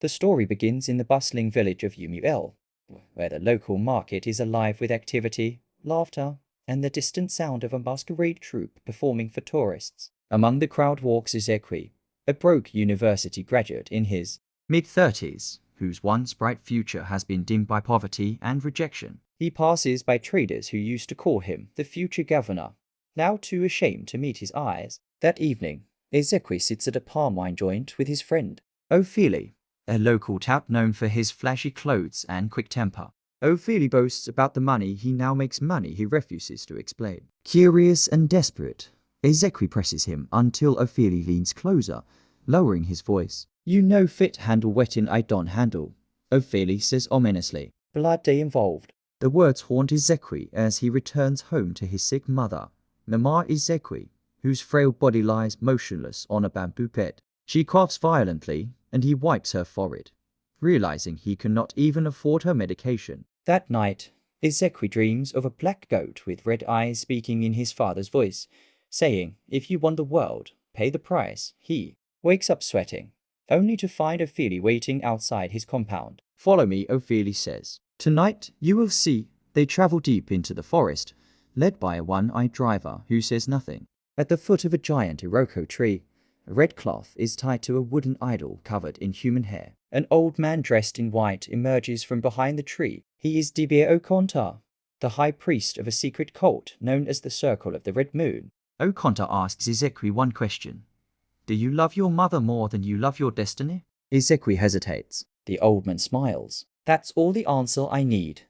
The story begins in the bustling village of Umuel, where the local market is alive with activity, laughter, and the distant sound of a masquerade troupe performing for tourists. Among the crowd walks Ezequiel, a broke university graduate in his mid-30s, whose once bright future has been dimmed by poverty and rejection. He passes by traders who used to call him the future governor, now too ashamed to meet his eyes. That evening, Ezequiel sits at a palm wine joint with his friend Ophelia, a local tout known for his flashy clothes and quick temper. Ophelia boasts about the money he refuses to explain. Curious and desperate, Ezequiel presses him until Ophelia leans closer, lowering his voice. "You no fit handle wettin' I don't handle," Ophelia says ominously. "Blood day involved." The words haunt Ezequiel as he returns home to his sick mother, Mama Ezequiel, whose frail body lies motionless on a bamboo bed. She coughs violently, and he wipes her forehead, realizing he cannot even afford her medication. That night, Ezequiel dreams of a black goat with red eyes speaking in his father's voice, saying, "If you want the world, pay the price." He wakes up sweating, only to find Ophelia waiting outside his compound. "Follow me," Ophelia says. "Tonight, you will see." They travel deep into the forest, led by a one-eyed driver who says nothing. At the foot of a giant iroko tree, a red cloth is tied to a wooden idol covered in human hair. An old man dressed in white emerges from behind the tree. He is Dibia Okonta, the high priest of a secret cult known as the Circle of the Red Moon. Okonta asks Ezequiel one question. "Do you love your mother more than you love your destiny?" Ezequiel hesitates. The old man smiles. "That's all the answer I need."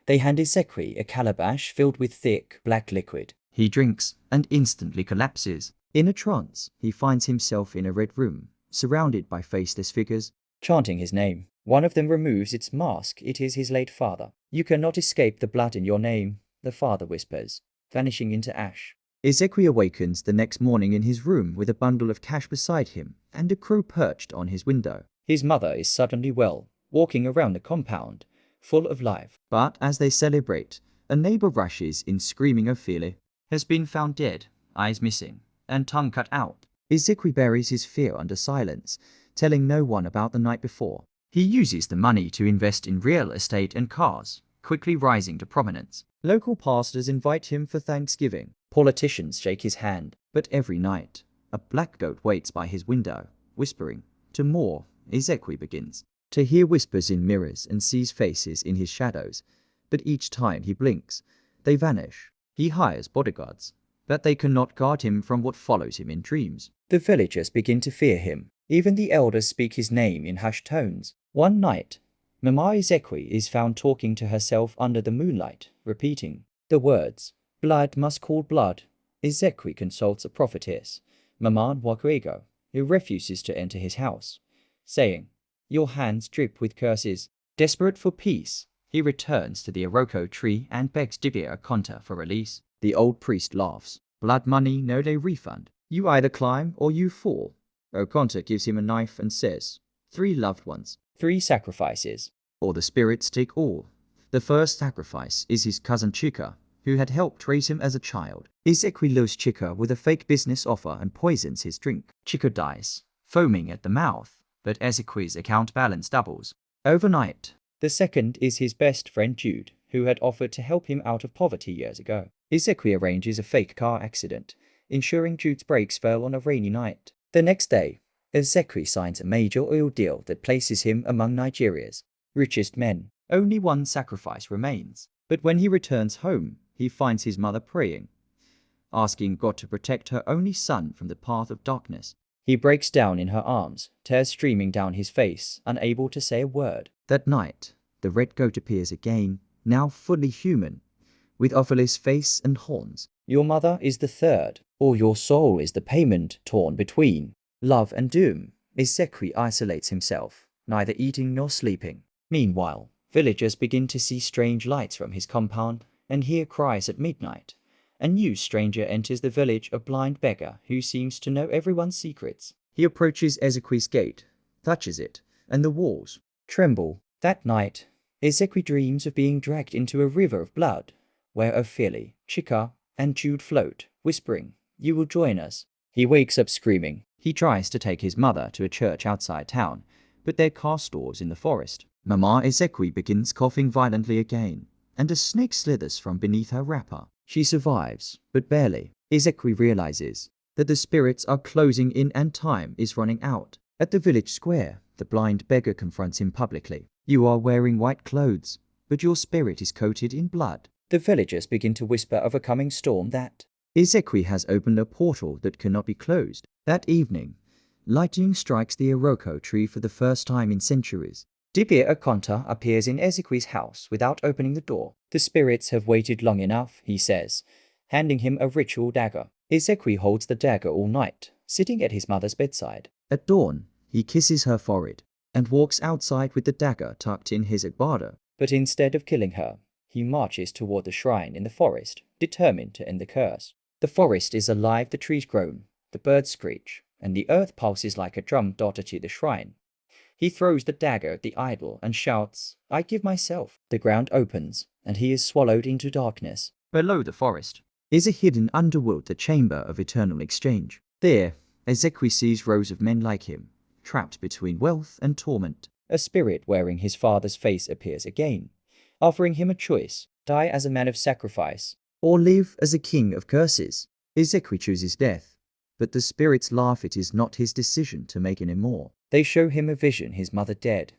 They hand Ezequiel a calabash filled with thick, black liquid. He drinks and instantly collapses. In a trance, he finds himself in a red room, surrounded by faceless figures, chanting his name. One of them removes its mask. It is his late father. "You cannot escape the blood in your name," the father whispers, vanishing into ash. Ezequiel awakens the next morning in his room with a bundle of cash beside him and a crow perched on his window. His mother is suddenly well, walking around the compound, full of life. But as they celebrate, a neighbor rushes in screaming Ophelia has been found dead, eyes missing, and tongue cut out. Ezequiel buries his fear under silence, telling no one about the night before. He uses the money to invest in real estate and cars, quickly rising to prominence. Local pastors invite him for Thanksgiving. Politicians shake his hand. But every night, a black goat waits by his window, whispering. To more, Ezequiel begins to hear whispers in mirrors and sees faces in his shadows. But each time he blinks, they vanish. He hires bodyguards, but they cannot guard him from what follows him in dreams. The villagers begin to fear him. Even the elders speak his name in hushed tones. One night, Mama Ezequiel is found talking to herself under the moonlight, repeating the words, "Blood must call blood." Ezequiel consults a prophetess, Mama Nwakwego, who refuses to enter his house, saying, "Your hands drip with curses." Desperate for peace, he returns to the iroko tree and begs Dibia Okonta for release. The old priest laughs. "Blood money, no day refund. You either climb or you fall." Okonta gives him a knife and says, 3 loved ones, 3 sacrifices, or the spirits take all. The first sacrifice is his cousin Chika, who had helped raise him as a child. Ezequiel lures Chika with a fake business offer and poisons his drink. Chika dies, foaming at the mouth, but Ezequiel's account balance doubles overnight. The second is his best friend Jude, who had offered to help him out of poverty years ago. Ezequiel arranges a fake car accident, ensuring Jude's brakes fell on a rainy night. The next day, Ezequiel signs a major oil deal that places him among Nigeria's richest men. Only one sacrifice remains, but when he returns home, he finds his mother praying, asking God to protect her only son from the path of darkness. He breaks down in her arms, tears streaming down his face, unable to say a word. That night, the red goat appears again, now fully human, with Ophelia's face and horns. "Your mother is the third, or your soul is the payment torn between love and doom." Ezequiel isolates himself, neither eating nor sleeping. Meanwhile, villagers begin to see strange lights from his compound and hear cries at midnight. A new stranger enters the village, a blind beggar who seems to know everyone's secrets. He approaches Ezequiel's gate, touches it, and the walls tremble. That night, Ezequiel dreams of being dragged into a river of blood, where Ophelia, Chika, and Jude float, whispering, "You will join us." He wakes up screaming. He tries to take his mother to a church outside town, but their car stores in the forest. Mama Ezekwie begins coughing violently again, and a snake slithers from beneath her wrapper. She survives, but barely. Ezekwie realizes that the spirits are closing in and time is running out. At the village square, the blind beggar confronts him publicly. "You are wearing white clothes, but your spirit is coated in blood." The villagers begin to whisper of a coming storm that Ezekwie has opened a portal that cannot be closed. That evening, lightning strikes the Iroko tree for the first time in centuries. Dibia Akonta appears in Ezekwie's house without opening the door. "The spirits have waited long enough," he says, handing him a ritual dagger. Ezekwie holds the dagger all night, sitting at his mother's bedside. At dawn, he kisses her forehead and walks outside with the dagger tucked in his agbada. But instead of killing her, he marches toward the shrine in the forest, determined to end the curse. The forest is alive, the trees groan, the birds screech, and the earth pulses like a drum to the shrine. He throws the dagger at the idol and shouts, "I give myself." The ground opens, and he is swallowed into darkness. Below the forest is a hidden underworld, the chamber of eternal exchange. There, Ezekwie sees rows of men like him, trapped between wealth and torment. A spirit wearing his father's face appears again, offering him a choice: die as a man of sacrifice, or live as a king of curses. Ezekwie chooses death, but the spirits laugh. It is not his decision to make anymore. They show him a vision: his mother dead,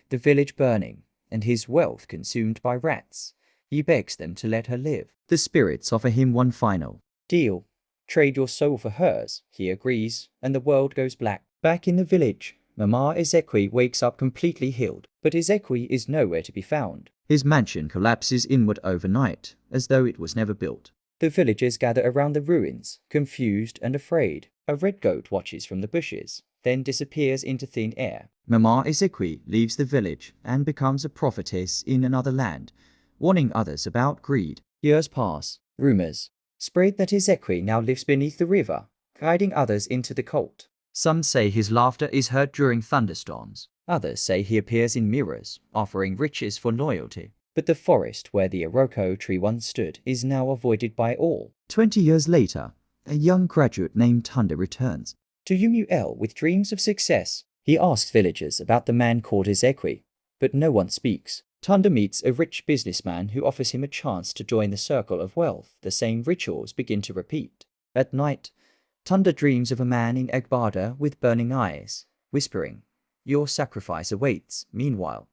the village burning, and his wealth consumed by rats. He begs them to let her live. The spirits offer him one final deal: trade your soul for hers. He agrees, and the world goes black. Back in the village, Mama Ezekwie wakes up completely healed, but Ezekwie is nowhere to be found. His mansion collapses inward overnight, as though it was never built. The villagers gather around the ruins, confused and afraid. A red goat watches from the bushes, then disappears into thin air. Mama Ezekwie leaves the village and becomes a prophetess in another land, warning others about greed. Years pass. Rumors spread that Ezekwie now lives beneath the river, guiding others into the cult. Some say his laughter is heard during thunderstorms. Others say he appears in mirrors, offering riches for loyalty. But the forest where the Iroko tree once stood is now avoided by all. 20 years later, a young graduate named Tunda returns to Umuel with dreams of success. He asks villagers about the man called Ezekwie, but no one speaks. Tunda meets a rich businessman who offers him a chance to join the circle of wealth. The same rituals begin to repeat. At night, Tunda dreams of a man in agbada with burning eyes, whispering, "Your sacrifice awaits." Meanwhile,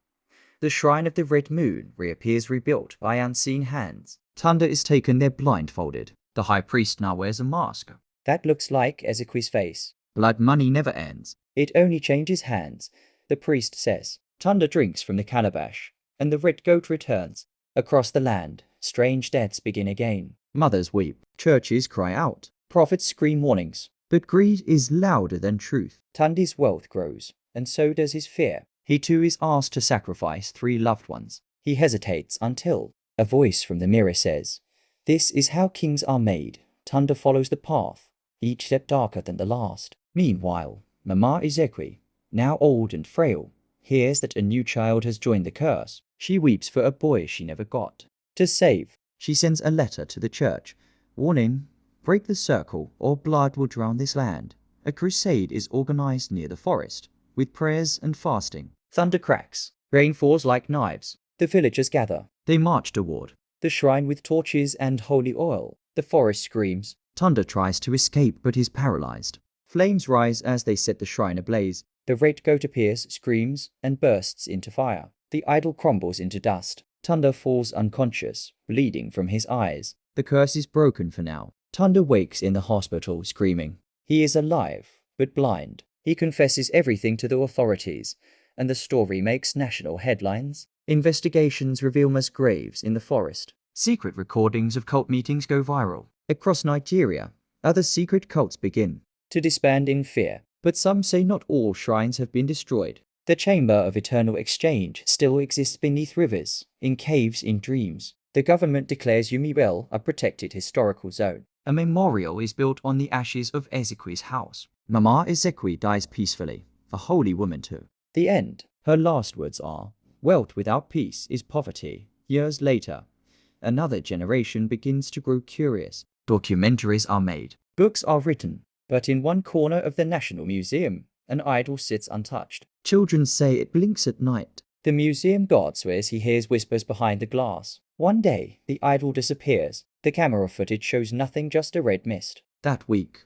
the shrine of the Red Moon reappears, rebuilt by unseen hands. Tunda is taken there blindfolded. The high priest now wears a mask that looks like Ezekwie's face. Blood money never ends. It only changes hands, the priest says. Tunda drinks from the calabash, and the red goat returns. Across the land, strange deaths begin again. Mothers weep, churches cry out, prophets scream warnings. But greed is louder than truth. Tunda's wealth grows, and so does his fear. He too is asked to sacrifice 3 loved ones. He hesitates until a voice from the mirror says, "This is how kings are made." Tunda follows the path, each step darker than the last. Meanwhile, Mama Ezekwie, now old and frail, hears that a new child has joined the curse. She weeps for a boy she never got. To save, she sends a letter to the church, warning, "Break the circle or blood will drown this land." A crusade is organized near the forest, with prayers and fasting. Thunder cracks, rain falls like knives. The villagers gather. They march toward the shrine with torches and holy oil. The forest screams. Tunda tries to escape but is paralyzed. Flames rise as they set the shrine ablaze. The red goat appears, screams, and bursts into fire. The idol crumbles into dust. Tunda falls unconscious, bleeding from his eyes. The curse is broken for now. Tunda wakes in the hospital, screaming. He is alive, but blind. He confesses everything to the authorities, and the story makes national headlines. Investigations reveal mass graves in the forest. Secret recordings of cult meetings go viral. Across Nigeria, other secret cults begin to disband in fear. But some say not all shrines have been destroyed. The Chamber of Eternal Exchange still exists beneath rivers, in caves, in dreams. The government declares Umuel a protected historical zone. A memorial is built on the ashes of Ezekwie's house. Mama Ezekwie dies peacefully, a holy woman too. The end. Her last words are, "Wealth without peace is poverty." Years later, another generation begins to grow curious. Documentaries are made. Books are written. But in one corner of the National Museum, an idol sits untouched. Children say it blinks at night. The museum guard swears he hears whispers behind the glass. One day, the idol disappears. The camera footage shows nothing, just a red mist. That week,